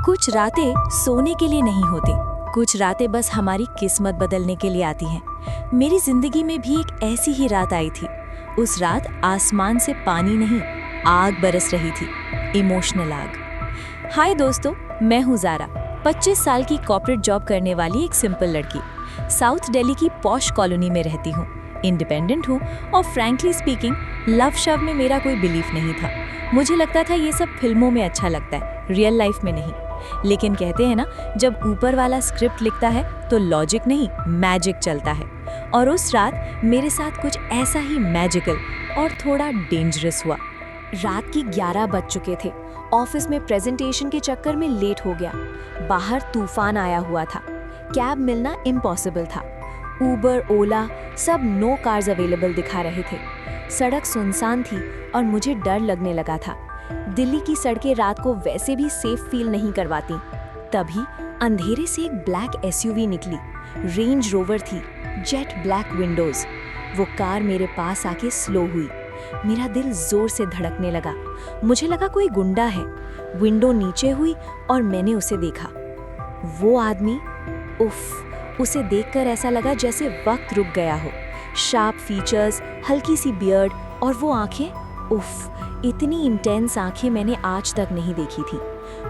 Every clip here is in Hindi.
कुछ रातें सोने के लिए नहीं होती, कुछ रातें बस हमारी किस्मत बदलने के लिए आती हैं। मेरी जिंदगी में भी एक ऐसी ही रात आई थी। उस रात आसमान से पानी नहीं, आग बरस रही थी, इमोशनल आग। हाय दोस्तों, मैं हूँ ज़ारा, 25 साल की कॉर्पोरेट जॉब करने वाली एक सिंपल लड़की। साउथ दिल्ली की पॉश कॉलोनी में रहती हूँ, इंडिपेंडेंट हूँ और फ्रैंकली स्पीकिंग लव शव में मेरा कोई बिलीफ नहीं था। मुझे लगता था ये सब फिल्मों में अच्छा लगता है, रियल लाइफ में नहीं। लेकिन कहते हैं ना, जब ऊपर वाला स्क्रिप्ट लिखता है तो लॉजिक नहीं, मैजिक चलता है। और उस रात मेरे साथ कुछ ऐसा ही मैजिकल और थोड़ा डेंजरस हुआ। रात की 11 बज चुके थे। ऑफिस में प्रेजेंटेशन के चक्कर में लेट हो गया। बाहर तूफान आया हुआ था, कैब मिलना इम्पॉसिबल था। उबर, ओला सब नो कार्स अवेलेबल दिखा रहे थे। सड़क सुनसान थी और मुझे डर लगने लगा था। दिल्ली की सड़कें रात को वैसे भी सेफ फील नहीं करवाती। तभी अंधेरे से एक ब्लैक एसयूवी निकली। रेंज रोवर थी, जेट ब्लैक विंडोज। वो कार मेरे पास आके स्लो हुई। मेरा दिल जोर से धड़कने लगा। मुझे लगा कोई गुंडा है। विंडो नीचे हुई और मैंने उसे देखा। वो आदमी, उफ, उसे देखकर ऐसा लगा जैसे वक्त रुक गया हो। शार्प फीचर्स, हल्की सी बियर्ड और वो आंखें, उफ, इतनी इंटेंस आंखें मैंने आज तक नहीं देखी थी।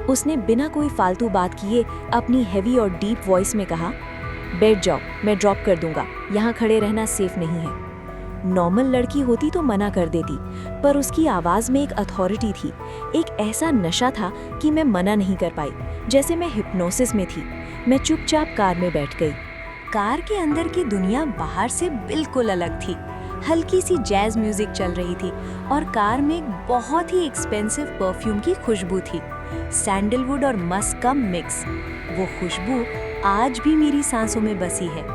उसने बिना कोई फालतू बात किए अपनी हैवी और डीप वॉइस में कहा, बैठ जाओ, मैं ड्रॉप कर दूंगा, यहाँ खड़े रहना सेफ नहीं है। नॉर्मल लड़की होती तो मना कर देती, पर उसकी आवाज़ में एक अथॉरिटी थी, एक ऐसा नशा था कि मैं मना नहीं कर पाई, जैसे मैं हिप्नोसिस में थी। मैं चुपचाप कार में बैठ गई। कार के अंदर की दुनिया बाहर से बिल्कुल अलग थी। हल्की सी जैज म्यूजिक चल रही थी और कार में एक बहुत ही एक्सपेंसिव परफ्यूम की खुशबू थी, सैंडलवुड और मस्क का मिक्स। वो खुशबू आज भी मेरी सांसों में बसी है।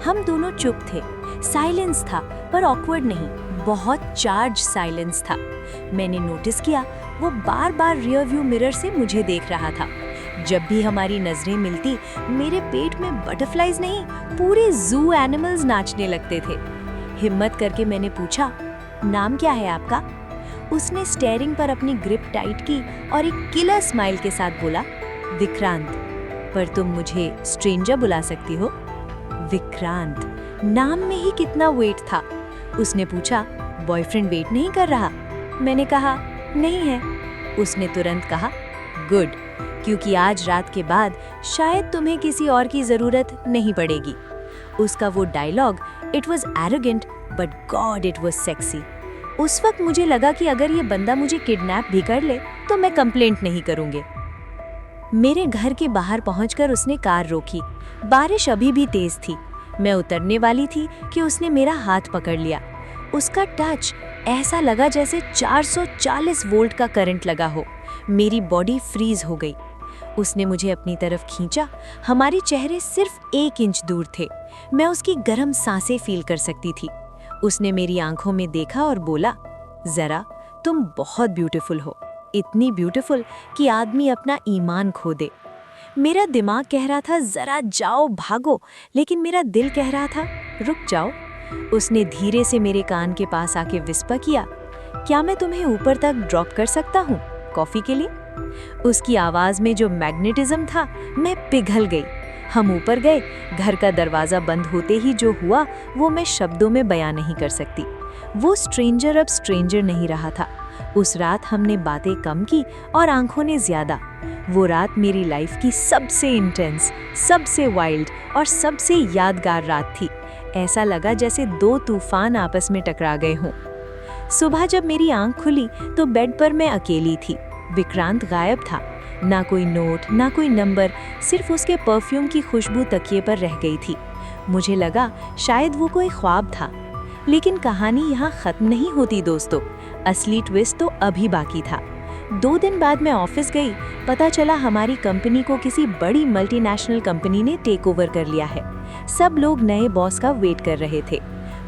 हम दोनों चुप थे, साइलेंस था, पर ऑकवर्ड नहीं, बहुत चार्ज साइलेंस था। मैंने नोटिस किया वो बार बार रियर व्यू मिरर से मुझे देख रहा था। जब भी हमारी नजरें मिलती, मेरे पेट में बटरफ्लाइज नहीं, पूरे जू एनिमल्स नाचने लगते थे। हिम्मत करके मैंने पूछा, नाम क्या है आपका? उसने स्टेयरिंग पर अपनी ग्रिप टाइट की और एक किलर स्माइल के साथ बोला, विक्रांत। पर तुम मुझे स्ट्रेंजर बुला सकती हो। विक्रांत, नाम में ही कितना वेट था। उसने पूछा, बॉयफ्रेंड वेट नहीं कर रहा? मैंने कहा, नहीं है। उसने तुरंत कहा, गुड, क्योंकि आज रात के बाद शायद तुम्हें किसी और की जरूरत नहीं पड़ेगी। उसका वो dialogue, it was arrogant but God it was sexy. उस वक्त मुझे लगा कि अगर ये बंदा मुझे किडनैप भी कर ले तो मैं कंप्लेंट नहीं करूंगी। मेरे घर के बाहर पहुंचकर उसने कार रोकी। बारिश अभी भी तेज थी। मैं उतरने वाली थी कि उसने मेरा हाथ पकड़ लिया। उसका टच ऐसा लगा जैसे 440 वोल्ट का करंट लगा हो। मेरी बॉडी फ्रीज हो गई। उसने मुझे अपनी तरफ खींचा। हमारे चेहरे सिर्फ 1 इंच दूर थे। मैं उसकी गर्म सांसें फील कर सकती थी। उसने मेरी आंखों में देखा और बोला, जरा, तुम बहुत ब्यूटीफुल हो, इतनी ब्यूटीफुल कि आदमी अपना ईमान खो दे। मेरा दिमाग कह रहा था, जरा जाओ, भागो, लेकिन मेरा दिल कह रहा था, रुक जाओ। उसने धीरे से मेरे कान के पास आके विस्पर किया, क्या मैं तुम्हें ऊपर तक ड्रॉप कर सकता हूँ कॉफी के लिए? उसकी आवाज में जो मैग्नेटिज्म था, मैं पिघल गई। हम ऊपर गए। घर का दरवाजा बंद होते ही जो हुआ वो मैं शब्दों में बयां नहीं कर सकती। वो स्ट्रेंजर अब स्ट्रेंजर नहीं रहा था। उस रात हमने बातें कम की और आंखों ने ज्यादा। वो रात मेरी लाइफ की सबसे इंटेंस, सबसे वाइल्ड और सबसे यादगार रात थी। ऐसा लगा जैसे 2 तूफान आपस में टकरा गए हों। सुबह जब मेरी आंख खुली तो बेड पर मैं अकेली थी। विक्रांत गायब था। ना कोई नोट, ना कोई नंबर, सिर्फ उसके परफ्यूम की खुशबू तकिए पर रह गई थी। मुझे लगा शायद वो कोई ख्वाब था। लेकिन कहानी यहाँ खत्म नहीं होती दोस्तों। असली ट्विस्ट तो अभी बाकी था। 2 दिन बाद मैं ऑफिस गई। पता चला हमारी कंपनी को किसी बड़ी मल्टीनेशनल कंपनी ने टेक ओवर कर लिया है। सब लोग नए बॉस का वेट कर रहे थे।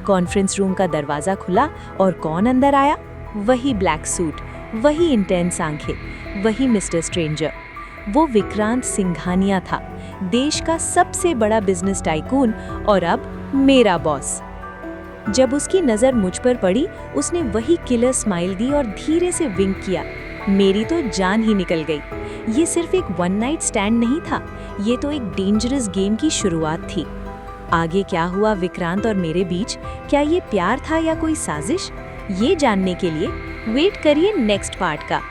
कॉन्फ्रेंस रूम का दरवाजा खुला और कौन अंदर आया? वही ब्लैक सूट, वही इंटेंस आंखें, वही मिस्टर स्ट्रेंजर। वो विक्रांत सिंघानिया था, देश का सबसे बड़ा बिजनेस टाइकून और अब मेरा बॉस। जब उसकी नज़र मुझ पर पड़ी, उसने वही किलर स्माइल दी और धीरे से विंक किया। मेरी तो जान ही निकल गई। ये सिर्फ एक वन नाइट स्टैंड नहीं था, ये तो एक डेंजरस गेम की शुरुआत थी। आगे क्या हुआ विक्रांत और मेरे बीच? क्या ये प्यार था या कोई साजिश? ये जानने के लिए वेट करिए नेक्स्ट पार्ट का।